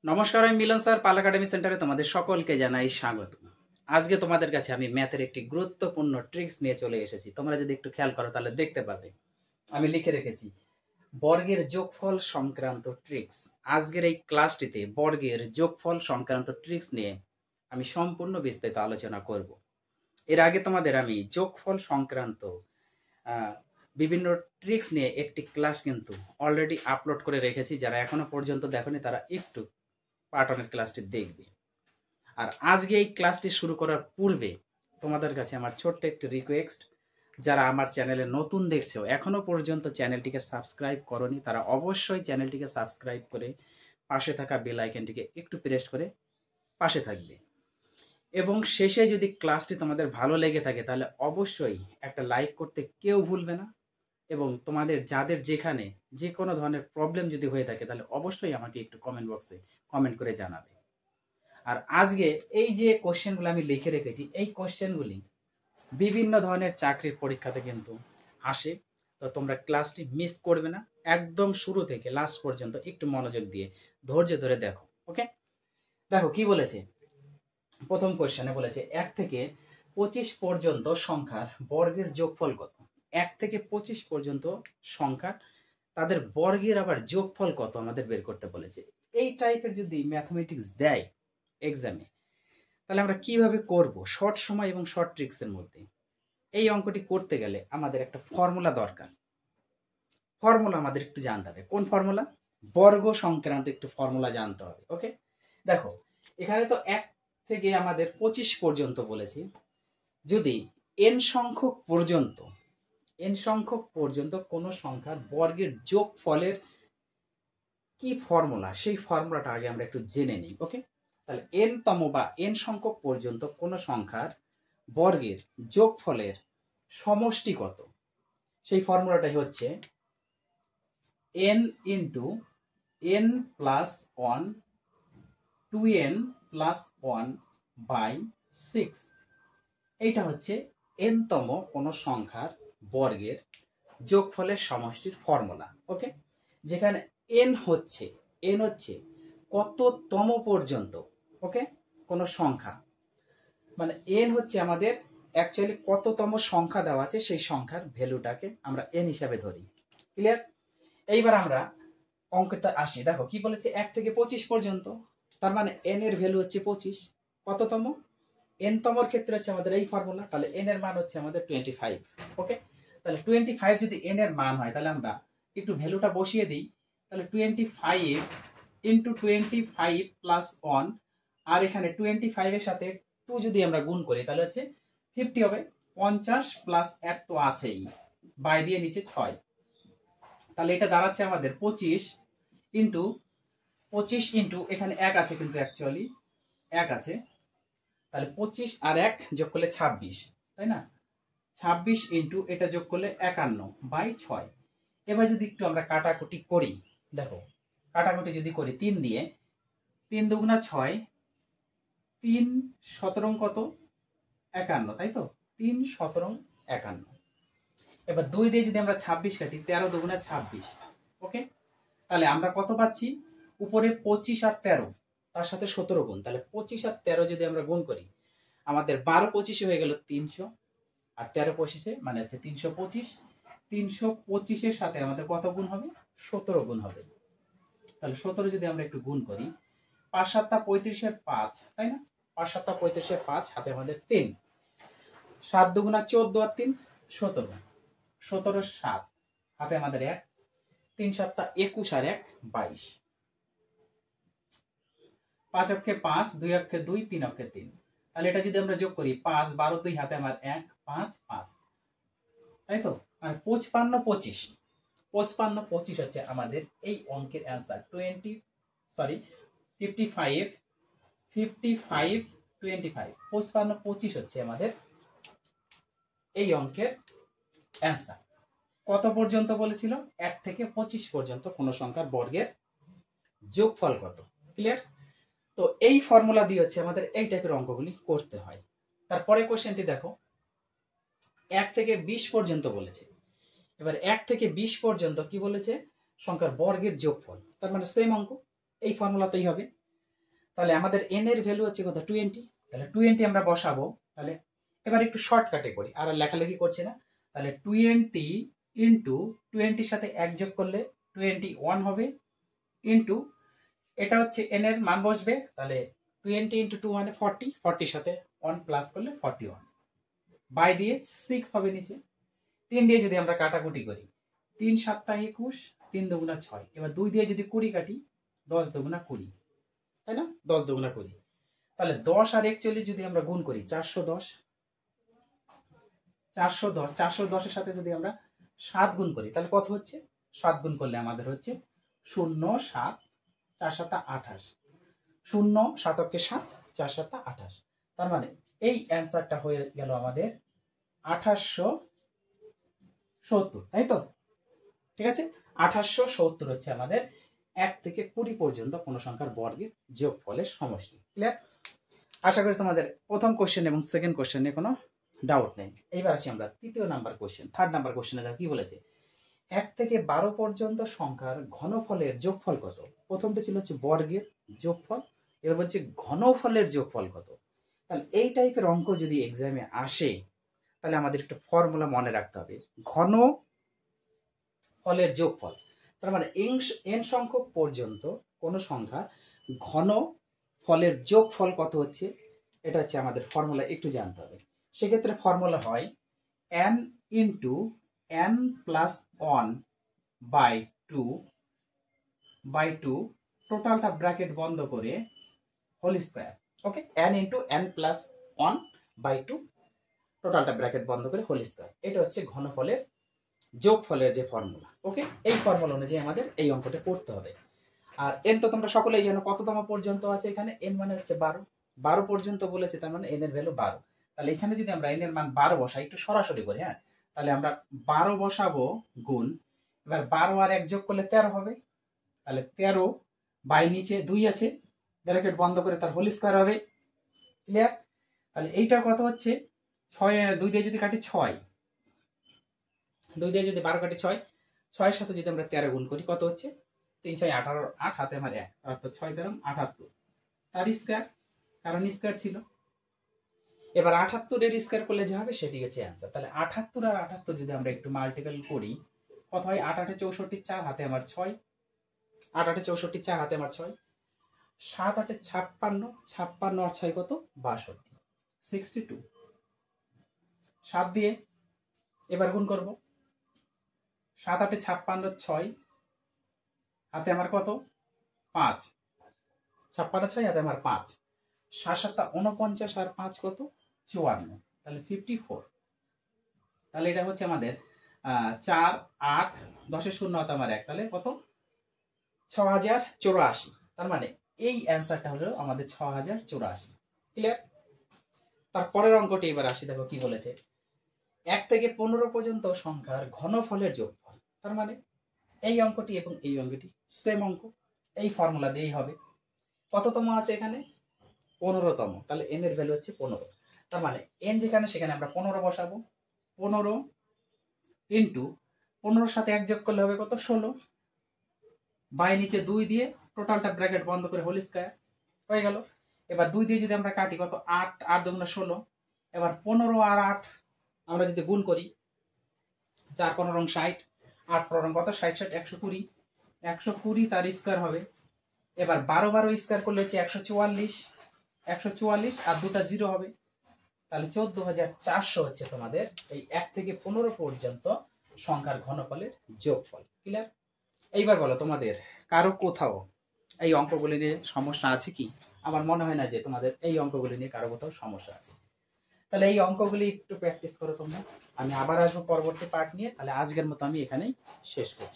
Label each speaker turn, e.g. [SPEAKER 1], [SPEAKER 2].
[SPEAKER 1] নমস্কার, আমি মিলন স্যার, পাল একাডেমি সেন্টারে তোমাদের সকলকে জানাই স্বাগত। আজকে তোমাদের কাছে আমি ম্যাথের একটি গুরুত্বপূর্ণ ট্রিক্স নিয়ে চলে এসেছি। তোমরা যদি একটু খেয়াল করো তাহলে দেখতে পাবে আমি লিখে রেখেছি বর্গের যোগফল সংক্রান্ত ট্রিক্স। আজকের এই ক্লাসটিতে বর্গের যোগফল সংক্রান্ত ট্রিক্স নিয়ে আমি সম্পূর্ণ বিস্তারিত আলোচনা করব। এর আগে তোমাদের আমি যোগফল সংক্রান্ত বিভিন্ন ট্রিক্স নিয়ে একটি ক্লাস কিন্তু অলরেডি আপলোড করে রেখেছি। যারা এখনো পর্যন্ত দেখোনি তারা একটু পার্ট ওয়ানের ক্লাসটি দেখবে। আর আজকে এই ক্লাসটি শুরু করার পূর্বে তোমাদের কাছে আমার ছোট্ট একটি রিকোয়েস্ট, যারা আমার চ্যানেলে নতুন দেখছো এখনো পর্যন্ত চ্যানেলটিকে সাবস্ক্রাইব করনি, তারা অবশ্যই চ্যানেলটিকে সাবস্ক্রাইব করে পাশে থাকা বেল আইকনটিকে একটু প্রেস করে পাশে থাকবে। এবং শেষে যদি ক্লাসটি তোমাদের ভালো লেগে থাকে তাহলে অবশ্যই একটা লাইক করতে কেউ ভুলবে না। এবং তোমাদের যাদের যেখানে যে কোনো ধরনের প্রবলেম যদি হয়ে থাকে তাহলে অবশ্যই আমাকে একটু কমেন্ট বক্সে কমেন্ট করে জানাবে। আর আজকে এই যে কোশ্চেনগুলো আমি লিখে রেখেছি, এই কোশ্চেনগুলি বিভিন্ন ধরনের চাকরির পরীক্ষাতে কিন্তু আসে। তো তোমরা ক্লাসটি মিস করবে না, একদম শুরু থেকে লাস্ট পর্যন্ত একটু মনোযোগ দিয়ে ধৈর্য ধরে দেখো। ওকে, দেখো কি বলেছে। প্রথম কোশ্চেনে বলেছে 1 থেকে 25 পর্যন্ত সংখ্যার বর্গের যোগফল কত। 1 থেকে 25 পর্যন্ত সংখ্যা, তাদের বর্গের আবার যোগফল কত আমাদের বের করতে বলেছে। এই টাইপের যদি ম্যাথমেটিক্স দেয় এক্সামে তাহলে আমরা কিভাবে করব শর্ট সময় এবং শর্ট ট্রিক্সের মধ্যে। এই অঙ্কটি করতে গেলে আমাদের একটা ফর্মুলা দরকার। ফর্মুলা আমাদের একটু জানতে হবে। কোন ফর্মুলা? বর্গ সংক্রান্ত একটু ফর্মুলা জানতে হবে। ওকে, দেখো এখানে তো 1 থেকে আমাদের 25 পর্যন্ত বলেছি। যদি n সংখ্যক পর্যন্ত কোনো সংখ্যার বর্গের যোগফলের কি ফর্মুলা, সেই ফর্মুলাটা আগে আমরা একটু জেনে নিই। ওকে, তাহলে n তম বা n সংখ্যক পর্যন্ত কোনো সংখ্যার বর্গের যোগফলের সমষ্টি কত, সেই ফর্মুলাটাই হচ্ছে n into n plus 1 2n plus 1 by 6। এইটা হচ্ছে n তম কোনো সংখ্যার বর্গের যোগফলের সমষ্টির ফর্মুলা। ওকে, যেখানে n হচ্ছে কততম পর্যন্ত। ওকে, কোনো সংখ্যা মানে n হচ্ছে আমাদের অ্যাকচুয়ালি কততম সংখ্যা দেওয়া আছে, সেই সংখ্যার ভ্যালুটাকে আমরা n হিসাবে ধরি। ক্লিয়ার? এইবার আমরা অঙ্কটা আসি। দেখো কি বলেছে 1 থেকে 25 পর্যন্ত, তার মানে n এর ভ্যালু হচ্ছে 25। কততম? n তমর ক্ষেত্রে হচ্ছে আমাদের এই ফর্মুলা, তাহলে n এর মান হচ্ছে আমাদের 25। ওকে, তাহলে 25 যদি n এর মান হয় তাহলে আমরা একটু ভ্যালুটা বসিয়ে দিই। তাহলে 25 ইন্টু 25 প্লাস 1, আর এখানে 25 এর সাথে 2 যদি আমরা গুণ করি তাহলে হচ্ছে 50 হবে। 50 প্লাস 1 তো আছেই, বাই দিয়ে নিচে 6। তাহলে এটা দাঁড়াচ্ছে আমাদের 25 ইন্টু এখানে 1 আছে, কিন্তু অ্যাকচুয়ালি 1 আছে, তাহলে 25 আর 1 যোগ করলে 26, তাই না? 26 ইন্টু এটা যোগ করলে 51 বাই 6। এবার যদি একটু আমরা কাটাকুটি করি, দেখো কাটাকুটি যদি করি 3 দিয়ে, 3 দুগুণা 6, 3 17 কত 51, তাই তো? 3 17 51। এবার 2 দিয়ে যদি আমরা 26 কাটি, 13 দুগুণা 26। ওকে, তাহলে আমরা কত পাচ্ছি? উপরে 25 আর 13, তার সাথে 17 গুণ, তাহলে 25 আর 13 যদি আমরা গুণ করি আমাদের 12 25 হয়ে গেল 300, আর 13 25 মানে হচ্ছে 325। 325 এর সাথে আমাদের কত গুণ হবে? 17 গুণ হবে। তাহলে 17 যদি আমরা একটু গুণ করি, 5 7 35 এর 5, তাই না? 5 7 35 এর 5, হাতে আমাদের 3, 7 দুগুণা 14 আর 3 17, 17 7, হাতে আমাদের 1, 3 7 21 আর 1 22, 5 অক্ষে 5, 2 অক্ষে 2, 3 অক্ষে 3। তাহলে এটা যদি আমরা যোগ করি 5 12 2, হাতে আমার 1 5 5, তাই তো? আর 55 25 হচ্ছে আমাদের এই অঙ্কের অ্যান্সার। 55 25 55 25 হচ্ছে আমাদের এই অঙ্কের অ্যান্সার। কত পর্যন্ত বলেছিল? 1 থেকে 25 পর্যন্ত কোন সংখ্যার বর্গের যোগফল কত। ক্লিয়ার? তো এই ফর্মুলা দিয়ে হচ্ছে আমাদের এই টাইপের অঙ্কগুলি করতে হয়। তারপরে কোশ্চেনটি দেখো, 1 থেকে 20 পর্যন্ত বলেছে। এবার 1 থেকে 20 পর্যন্ত কি বলেছে? সংখ্যার বর্গের যোগফল, তার মানে সেম অঙ্ক, এই ফর্মুলাতেই হবে। তাহলে আমাদের n এর ভ্যালু হচ্ছে কত 20, তাহলে 20 আমরা বসাবো। তাহলে এবার একটু শর্টকাটে করি, আর লেখালেখি করছি না। তাহলে 20 ইন্টু 20 সাথে 1 যোগ করলে 21 হবে, ইন্টু এটা হচ্ছে n এর মান বসবে। তাহলে 20 ইন্টু 2 মানে 40, 40 সাথে 1 প্লাস করলে 41, বাই দিয়ে 6 হবে নিচে। 3 দিয়ে যদি আমরা কাটাকুটি করি, 3 7 21, 3 দুগুণা 6, এবার 2 দিয়ে যদি 20 কাটি, 10 দুগুণা 20, তাই না? 10 দুগুণা 20। তাহলে 10 আর 41 যদি আমরা গুণ করি 410, 410 এর সাথে যদি আমরা 7 গুণ করি তাহলে কত হচ্ছে? 7 গুণ করলে আমাদের হচ্ছে 0 7, 4 7 28, 0 7 7, 4 7 28। তার মানে এই অ্যান্সারটা হয়ে গেল আমাদের 2870, তাই তো? ঠিক আছে, 2870 হচ্ছে আমাদের 1 থেকে 20 পর্যন্ত কোনো সংখ্যার বর্গের যোগফলের সমষ্টি। ক্লিয়ার? আশা করি তোমাদের প্রথম কোশ্চেন এবং সেকেন্ড কোশ্চেনে কোনো ডাউট নেই। এইবার আসি আমরা তৃতীয় নাম্বার কোশ্চেন, থার্ড নাম্বার কোশ্চেনে দেখো কি বলেছে। 1 থেকে 12 পর্যন্ত সংখ্যার ঘনফলের যোগফল কত? প্রথমটা ছিল হচ্ছে বর্গের যোগফল, এবার বলছে ঘনফলের যোগফল কত। তাহলে এই টাইপের অঙ্ক যদি এক্সামে আসে তাহলে আমাদের একটা ফর্মুলা মনে রাখতে হবে, ঘন ফলের যোগফল। তার মানে n সংখ্যক পর্যন্ত কোনো সংখ্যা ঘন ফলের যোগফল কত হচ্ছে, এটা হচ্ছে আমাদের ফর্মুলা একটু জানতে হবে। সেক্ষেত্রে ফর্মুলা হয় n into n plus 1 by 2 টোটালটা ব্র্যাকেট বন্ধ করে whole square. Okay, n into n plus 1 by 2 টোটালটা ব্র্যাকেট বন্ধ করে হোল স্কোয়ার। এটা হচ্ছে ঘনফলের যোগফলের যে ফর্মুলা। ওকে, এই ফর্মুলা অনুযায়ী আমাদের এই অঙ্কটা করতে হবে। আর n তো তোমরা সকলেই জানো কততম পর্যন্ত আছে, এখানে n মানে হচ্ছে 12 পর্যন্ত বলেছে, তার মানে n এর ভ্যালু 12। তাহলে এখানে যদি আমরা n এর মান 12 বসাই, একটু সরাসরি করি, হ্যাঁ, তাহলে আমরা 12 বসাবো গুণ, এবার 12 আর 1 যোগ করলে 13 হবে, তাহলে 13 বাই নিচে 2 আছে, ব্র্যাকেট বন্ধ করে তার হোল স্কয়ার হবে। ক্লিয়ার? তাহলে এইটা কত হচ্ছে 6, 2 দিয়ে যদি কাটি 6, 2 দিয়ে যদি 12 কাটি 6, 6 এর সাথে যদি আমরা 13 গুণ করি কত হচ্ছে 3 6 18, 8 হাতে আমার 1, অর্থাৎ 6 13 78, তার স্কয়ার, কারণ স্কয়ার ছিল। এবার 78 এর স্কয়ার করলে যা হবে সেটি হচ্ছে অ্যান্সার। তাহলে 78 আর 78 যদি আমরা একটু মাল্টিপল করি কত হয়, 8 8 64, 4 হাতে আমার 6, 8 8 64, 4 হাতে আমার 6, 7 8 56, 56 আর 6 কত 62, 62। 7 দিয়ে এবার গুণ করব, 7 8 56, 6 হাতে আমার কত 5, 56 6 হাতে আমার 5, 7 7 49 আর 5 কত 54, তাহলে 54। তাহলে এটা হচ্ছে আমাদের 4 8 10 শূন্য হাতে আমার 1, তাহলে কত 6084। তার মানে এই অ্যান্সারটা হলো আমাদের 6084। ক্লিয়ার? তারপরের অঙ্কটি এবার আসি, দেখো কি বলেছে। 1 থেকে 15 পর্যন্ত সংখ্যার ঘনফলের যোগফল। তার মানে এই অঙ্কটি এবং এই অঙ্কটি সেম অঙ্ক, এই ফর্মুলা দিয়েই হবে। কততম আছে এখানে 15তম, তাহলে n এর ভ্যালু হচ্ছে 15। তার মানে n যেখানে সেখানে আমরা 15 বসাবো, 15 ইন্টু 15 সাথে 1 যোগ করলে হবে কত 16, বাই নিচে 2 দিয়ে টোটালটা ব্র্যাকেট বন্ধ করে হোল স্কয়ার হয়ে গেল। এবার 2 দিয়ে যদি আমরা কাটি কত 8, 8 দুগুণা 16, এবার 15 আর 8 আমরা যদি গুণ করি, 4 15 60, 8 15 কত 60 60 120, 120 তার স্কয়ার হবে। এবার 12 12 স্কয়ার করলে হচ্ছে 144, 144 আর দুটা 0 হবে, তাহলে 14400 হচ্ছে তোমাদের এই 1 থেকে 15 পর্যন্ত সংখ্যার ঘনফলের যোগফল। ক্লিয়ার? এইবার বলো তোমাদের কারো কোথাও এই অঙ্কগুলি নিয়ে সমস্যা আছে কি? আমার মনে হয় না যে তোমাদের এই অঙ্কগুলি নিয়ে কারো কোথাও সমস্যা আছে। তাহলে এই অঙ্কগুলি একটু প্র্যাকটিস করো তোমরা। আমি আবার আসবো পরবর্তী পার্ট নিয়ে। তাহলে আজকের মতো আমি এখানেই শেষ করছি।